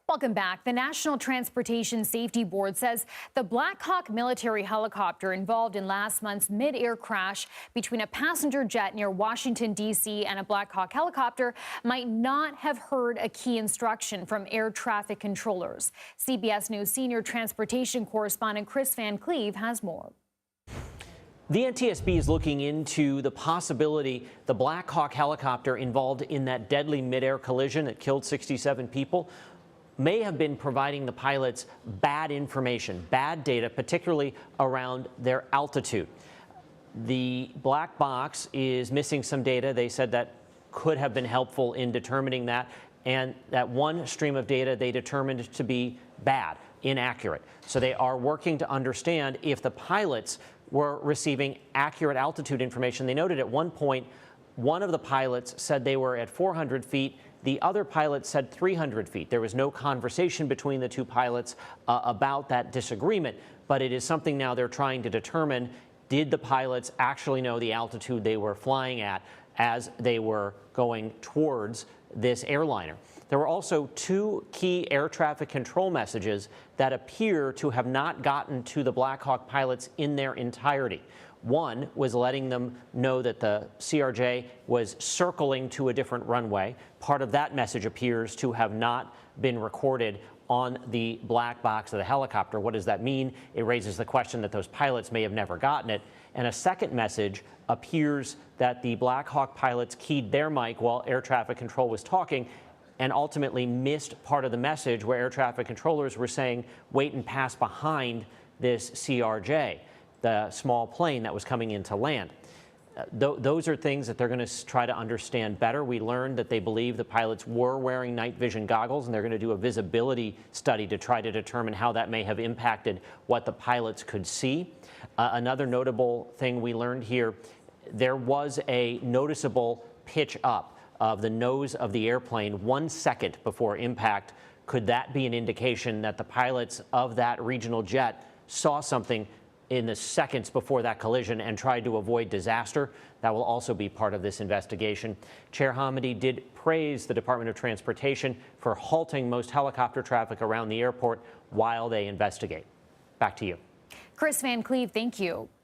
Welcome back. The National Transportation Safety Board says the Black Hawk military helicopter involved in last month's mid-air crash between a passenger jet near Washington, D.C. and a Black Hawk helicopter might not have heard a key instruction from air traffic controllers. CBS News senior transportation correspondent Kris Van Cleave has more. The NTSB is looking into the possibility the Black Hawk helicopter involved in that deadly midair collision that killed 67 people may have been providing the pilots bad information, bad data, particularly around their altitude. The black box is missing some data. They said that could have been helpful in determining that, and that one stream of data they determined to be bad, inaccurate. So they are working to understand if the pilots were receiving accurate altitude information. They noted at one point, one of the pilots said they were at 400 feet. The other pilot said 300 feet. There was no conversation between the two pilots about that disagreement, but it is something now they're trying to determine. Did the pilots actually know the altitude they were flying at as they were going towards this airliner? There were also two key air traffic control messages that appear to have not gotten to the Black Hawk pilots in their entirety. One was letting them know that the CRJ was circling to a different runway. Part of that message appears to have not been recorded on the black box of the helicopter. What does that mean? It raises the question that those pilots may have never gotten it. And a second message appears that the Black Hawk pilots keyed their mic while air traffic control was talking and ultimately missed part of the message where air traffic controllers were saying, wait and pass behind this CRJ, the small plane that was coming in to land. Those are things that they're going to try to understand better. We learned that they believe the pilots were wearing night vision goggles, and they're going to do a visibility study to try to determine how that may have impacted what the pilots could see. Another notable thing we learned here, there was a noticeable pitch up of the nose of the airplane 1 second before impact. Could that be an indication that the pilots of that regional jet saw something in the seconds before that collision and tried to avoid disaster? That will also be part of this investigation. Chair Hamady did praise the Department of Transportation for halting most helicopter traffic around the airport while they investigate. Back to you. Kris Van Cleave, thank you.